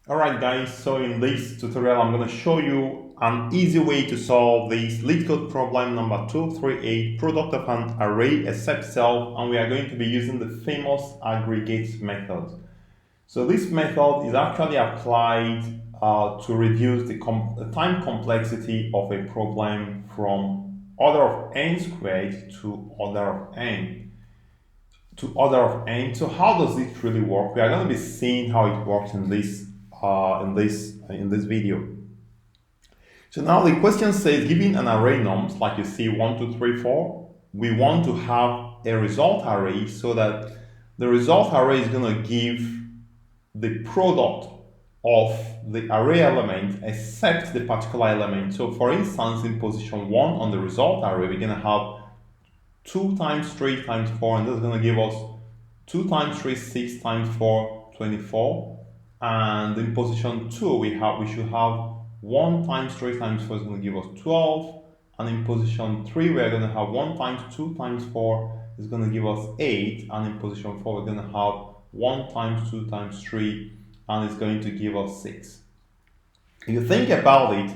Alright guys, so in this tutorial I'm going to show you an easy way to solve this LeetCode problem number 238, product of an array except self, and we are going to be using the famous aggregate method. So this method is actually applied to reduce the time complexity of a problem from order of n squared to order of n. So how does it really work? We are going to be seeing how it works in this video. So now the question says, given an array norms like you see 1, 2, 3, 4, we want to have a result array so that the result array is going to give the product of the array element except the particular element. So for instance, in position 1 on the result array, we're going to have 2 times 3 times 4, and this is going to give us 2 times 3, 6 times 4, 24. And in position 2, we should have 1 times 3 times 4 is going to give us 12. And in position 3, we're going to have 1 times 2 times 4 is going to give us 8. And in position 4, we're going to have 1 times 2 times 3, and it's going to give us 6. If you think about it,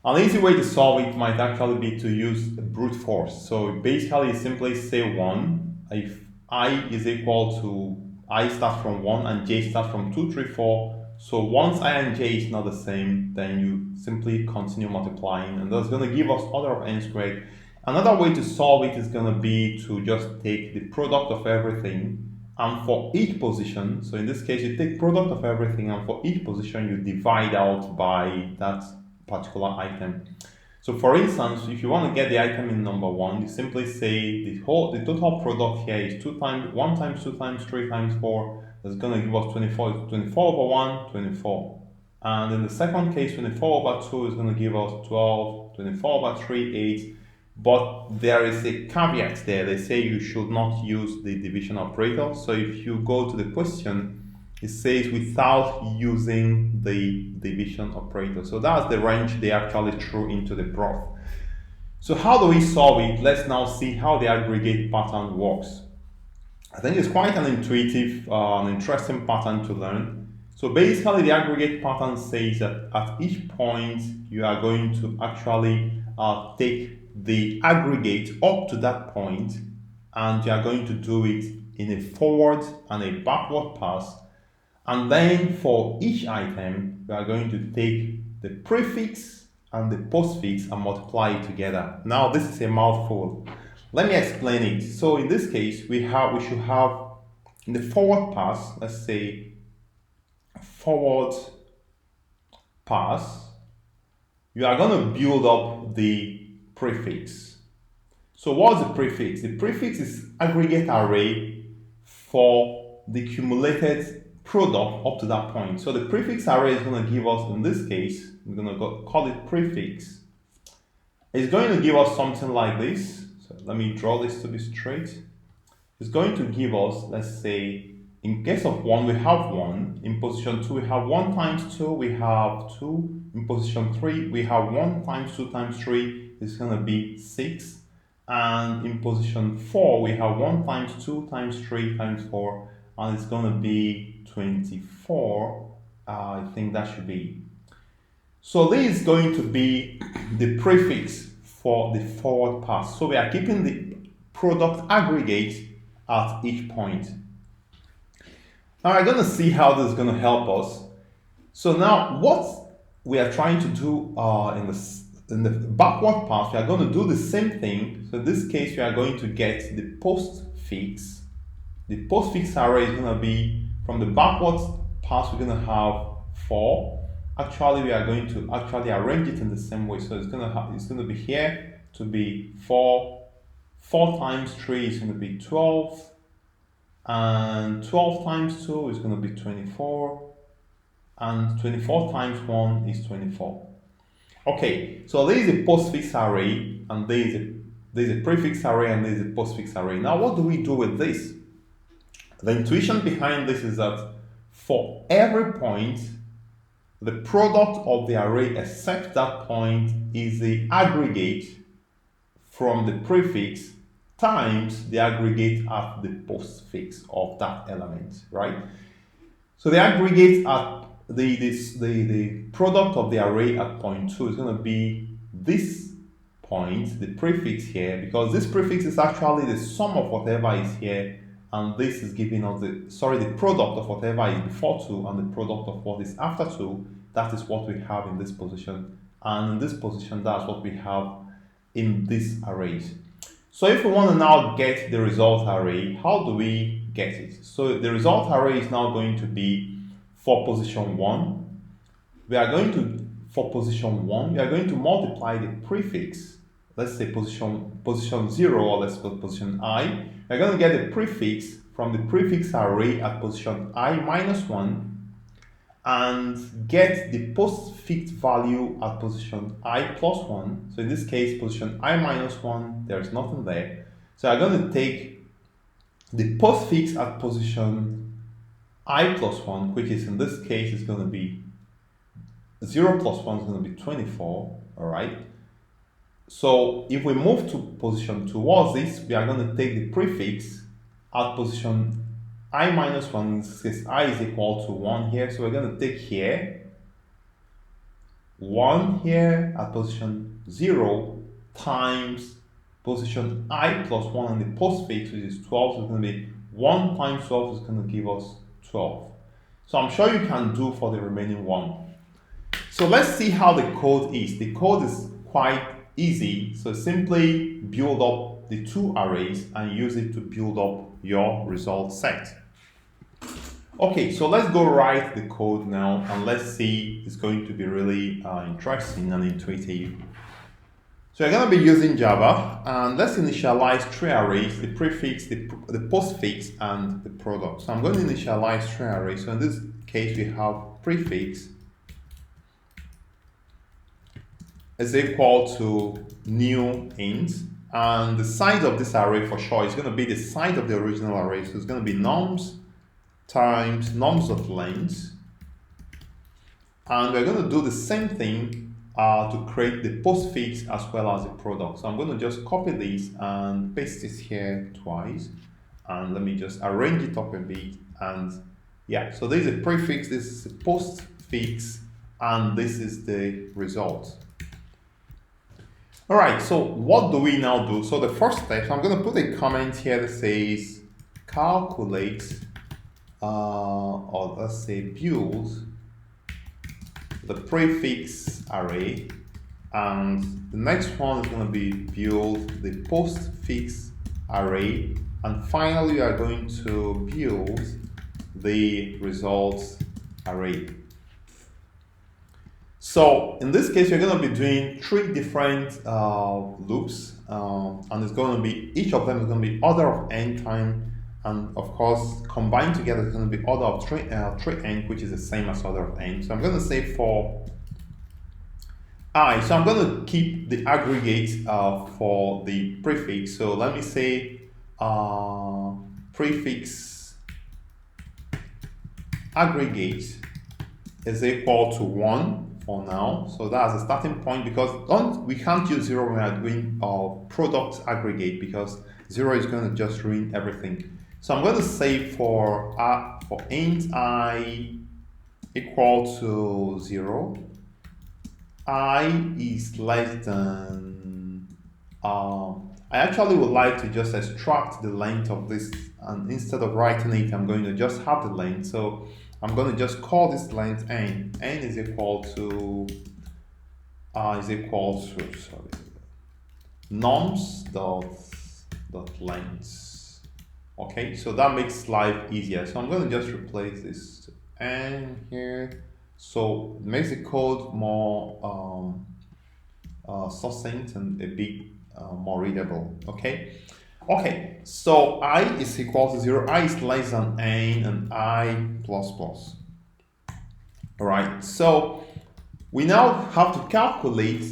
an easy way to solve it might actually be to use brute force. So basically, you simply say 1. If I is equal to I starts from 1 and j starts from 2, 3, 4. So once I and j is not the same, then you simply continue multiplying, and that's going to give us order of n squared. Another way to solve it is going to be to just take the product of everything, and for each position, so in this case you take product of everything, and for each position you divide out by that particular item. So for instance, if you want to get the item in number 1, you simply say the total product here is 1 times 2 times 3 times 4. That's going to give us 24. It's 24 over 1, 24. And in the second case, 24 over 2 is going to give us 12, 24 over 3, 8. But there is a caveat there. They say you should not use the division operator. So if you go to the question, it says without using the division operator. So that's the range they actually threw into the broth. So how do we solve it? Let's now see how the aggregate pattern works. I think it's quite an intuitive, interesting pattern to learn. So basically the aggregate pattern says that at each point you are going to actually take the aggregate up to that point, and you are going to do it in a forward and a backward pass. And then for each item, we are going to take the prefix and the postfix and multiply it together. Now this is a mouthful. Let me explain it. So in this case, we should have in the forward pass, let's say forward pass, you are going to build up the prefix. So what's the prefix? The prefix is aggregate array for the cumulated product up to that point. So the prefix array is going to give us, in this case, we're going to call it prefix. It's going to give us something like this. So let me draw this to be straight. It's going to give us, let's say, in case of 1, we have 1. In position 2, we have 1 times 2, we have 2. In position 3, we have 1 times 2 times 3, it's going to be 6. And in position 4, we have 1 times 2 times 3 times 4, and it's going to be 24. I think that should be. So this is going to be the prefix for the forward pass. So we are keeping the product aggregate at each point. Now we're going to see how this is going to help us. So now what we are trying to do in the backward pass, we are going to do the same thing. So in this case, we are going to get the postfix. The postfix array is going to be, from the backwards pass, we're going to have 4. Actually, we are going to actually arrange it in the same way. So it's going to be here to be 4. 4 times 3 is going to be 12. And 12 times 2 is going to be 24. And 24 times 1 is 24. Okay, so there is a postfix array, and there is a prefix array, and there is a postfix array. Now, what do we do with this? The intuition behind this is that for every point, the product of the array except that point is the aggregate from the prefix times the aggregate at the postfix of that element, right? So the aggregate at the product of the array at point 2 is going to be this point, the prefix here, because this prefix is actually the sum of whatever is here, and this is giving us the product of whatever is before 2 and the product of what is after 2. That is what we have in this position, and in this position that's what we have in this arrays. So if we want to now get the result array, how do we get it? So the result array is now going to be for position 1. For position 1, we are going to multiply the prefix. Let's say position 0, or let's put position I. We're going to get the prefix from the prefix array at position I minus 1 and get the postfix value at position I plus 1. So in this case, position I minus 1, there's nothing there. So I'm going to take the postfix at position I plus 1, which is in this case is going to be 0 plus 1 is going to be 24, all right? So if we move to position towards this, we are going to take the prefix at position I minus 1, in this case I is equal to 1 here, so we're going to take here 1 here at position 0 times position I plus 1 and the postfix, which is 12, so it's going to be 1 times 12 is going to give us 12. So I'm sure you can do for the remaining one. So let's see how the code is. The code is quite easy, so simply build up the two arrays and use it to build up your result set. Okay, so let's go write the code now and let's see. It's going to be really interesting and intuitive. So you're going to be using Java, and let's initialize three arrays: the prefix, the postfix, and the product. So I'm going to initialize three arrays. So in this case, we have prefix is equal to new int, and the size of this array for sure is going to be the size of the original array. So it's going to be nums times nums.length, and we're going to do the same thing to create the postfix as well as the product. So I'm going to just copy this and paste this here twice, and let me just arrange it up a bit. And yeah, so this is a prefix, this is a postfix, and this is the result. All right, so what do we now do? So the first step, so I'm going to put a comment here that says calculate, or let's say build the prefix array, and the next one is going to be build the postfix array, and finally we are going to build the results array. So in this case, you're going to be doing three different loops, and it's going to be, each of them is going to be order of n time, and of course combined together it's going to be order of 3n, which is the same as order of n. So I'm going to say for I, so I'm going to keep the aggregate for the prefix. So let me say prefix aggregate is equal to 1 for now. So that's the starting point, because we can't use 0 when we are doing product aggregate, because 0 is going to just ruin everything. So I'm going to say for int I equal to 0, I is less than, I actually would like to just extract the length of this, and instead of writing it, I'm going to just have the length. So I'm going to just call this length n. N is equal to nums dot length. Okay, so that makes life easier. So I'm going to just replace this n here, so it makes the code more succinct and a bit more readable. Okay. Okay, so I is equal to 0, I is less than n, and I plus plus. All right, so we now have to calculate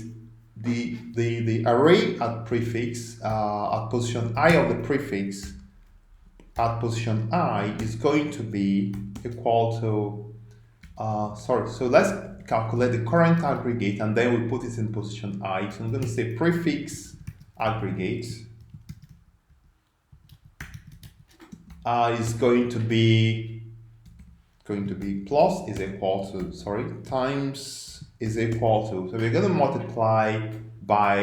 the array at prefix at position I of the prefix at position I is going to be equal to so let's calculate the current aggregate, and then we put it in position I. So I'm going to say prefix aggregate is going to be going to be plus is equal to, times is equal to, so we're going to multiply by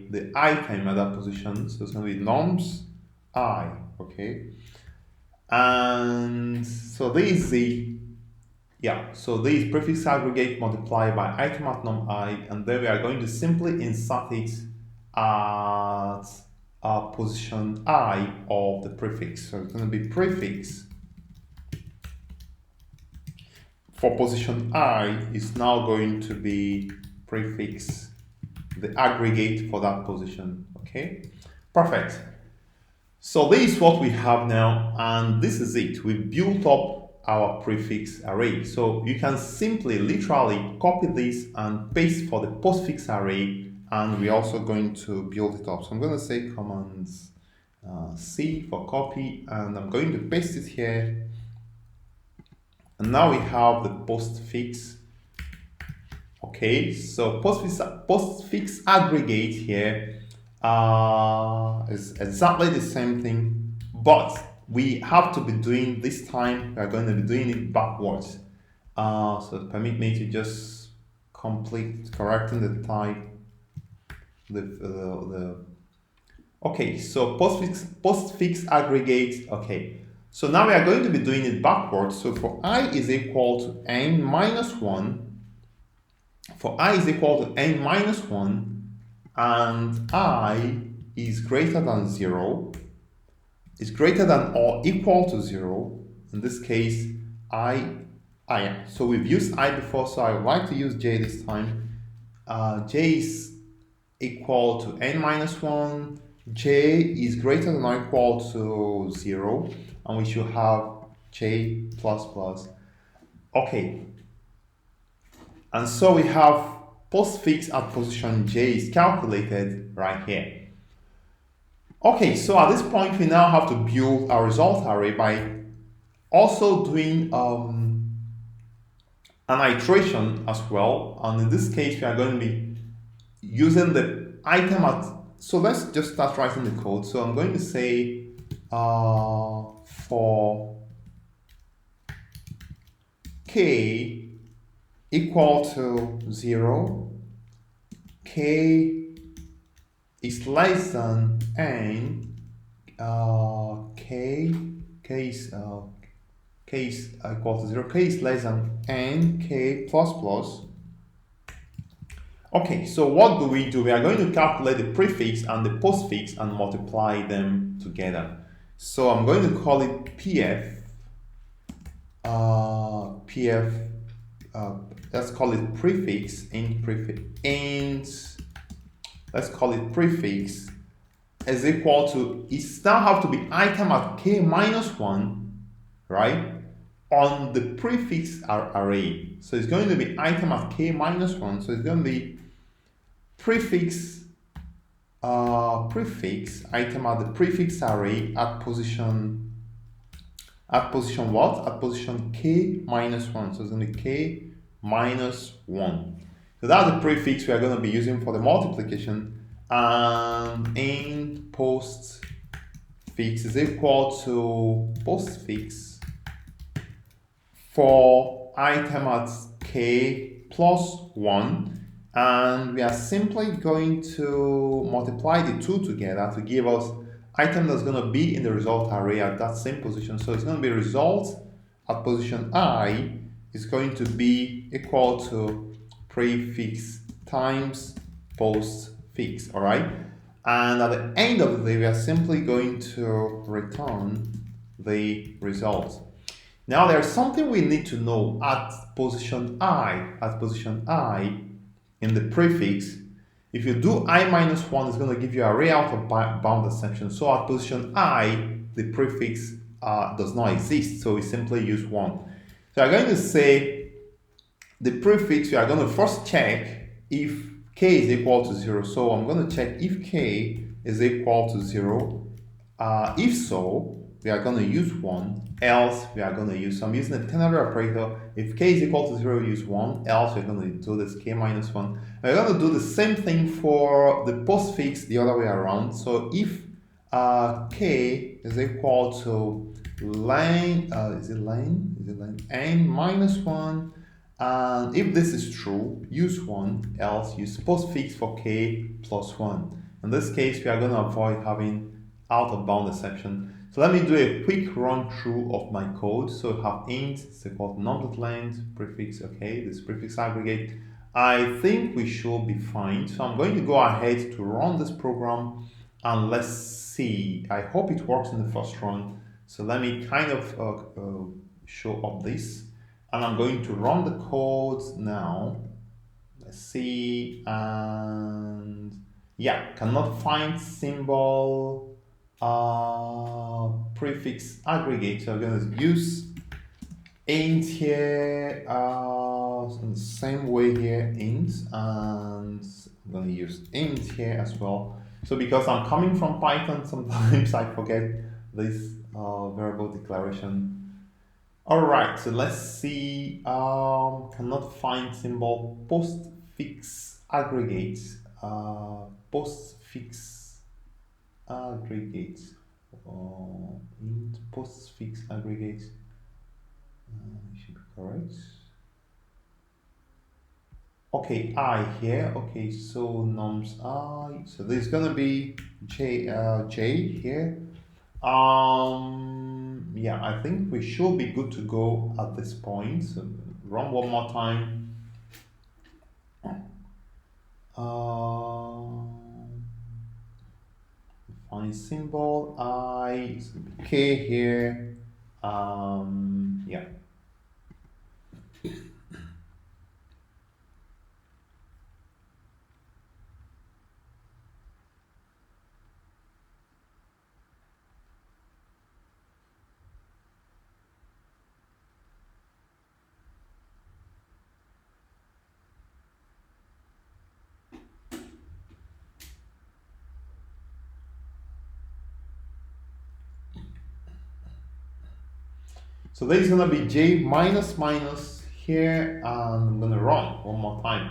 the item at that position, so it's going to be nums I, okay? And so this is the, so this prefix aggregate multiplied by item at num I, and then we are going to simply insert it at position I of the prefix. So it's going to be prefix for position I is now going to be prefix, the aggregate for that position, okay? Perfect. So this is what we have now, and this is it. We've built up our prefix array. So you can simply, literally copy this and paste for the postfix array, and we're also going to build it up. So I'm going to say command C for copy, and I'm going to paste it here. And now we have the postfix. Okay, so postfix aggregate here is exactly the same thing, but we have to be doing this time, we are going to be doing it backwards. So permit me to just complete correcting the type. Okay, so postfix aggregate. Okay, so now we are going to be doing it backwards. So for I is equal to n minus 1, for I is equal to n minus 1, and I is greater than 0, is greater than or equal to 0. In this case, I am. So we've used I before, so I would like to use j this time. J is equal to n minus 1, j is greater than or equal to 0, and we should have j plus plus. Okay, and so we have postfix at position j is calculated right here. Okay, so at this point we now have to build our result array by also doing an iteration as well, and in this case we are going to be using the item at, so let's just start writing the code. So I'm going to say for k equal to 0, k is less than n, k is equal to 0, k is less than n, k plus plus. Okay, so what do? We are going to calculate the prefix and the postfix and multiply them together. So I'm going to call it pf, let's call it prefix, let's call it prefix is equal to, it now have to be item at k minus 1, right, on the prefix array. So it's going to be item at k minus 1, so it's going to be prefix item at the prefix array at position what? At position k minus 1. So it's going to be k minus 1. So that's the prefix we are going to be using for the multiplication. And in postfix is equal to postfix for item at k plus 1. And we are simply going to multiply the two together to give us item that's going to be in the result array at that same position. So it's going to be result at position I is going to be equal to prefix times postfix, all right? And at the end of the day, we are simply going to return the result. Now there's something we need to know at position I, in the prefix. If you do I minus 1, it's going to give you array out of bound exception. So at position I, the prefix does not exist, so we simply use 1. So I'm going to say the prefix, we are going to first check if k is equal to 0. So I'm going to check if k is equal to 0. If so, we are going to use 1, else we are going to use, so I'm using a ternary operator. If k is equal to 0, use 1, else we're going to do this k minus 1. We're going to do the same thing for the postfix the other way around. So if k is equal to len, is it len? Is it len? N minus 1. And if this is true, use 1, else use postfix for k plus 1. In this case, we are going to avoid having out of bound exception. So let me do a quick run through of my code. So I have int is equal to num.length, prefix, okay, this prefix aggregate. I think we should be fine. So I'm going to go ahead to run this program and let's see. I hope it works in the first run. So let me kind of show up this. And I'm going to run the code now. Let's see, and yeah, cannot find symbol prefix aggregate. So I'm going to use int here in the same way here, int, and I'm going to use int here as well. So because I'm coming from Python, sometimes I forget this variable declaration. All right, so let's see. Cannot find symbol postfix aggregate. Postfix aggregate. Int postfix aggregate. Should be correct. Okay, I here. Okay, so nums I. So there's gonna be J here. Yeah, I think we should be good to go at this point. So run one more time. Find symbol I, K here. Yeah. So there is gonna be J minus minus here, and I'm gonna run one more time.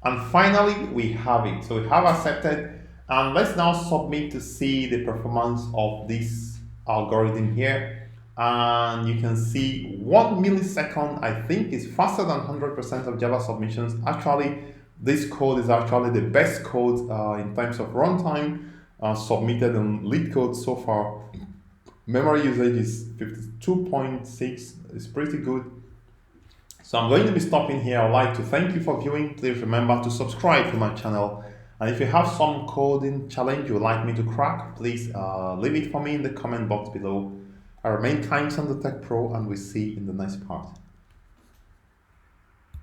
And finally, we have it. So we have accepted, and let's now submit to see the performance of this algorithm here. And you can see 1 millisecond, I think, is faster than 100% of Java submissions. Actually, this code is actually the best code in terms of runtime submitted on LeetCode so far. Memory usage is 52.6, it's pretty good. So I'm going to be stopping here. I'd like to thank you for viewing. Please remember to subscribe to my channel. And if you have some coding challenge you would like me to crack, please leave it for me in the comment box below. I remain Kind on the Tech Pro, and we see you in the next part.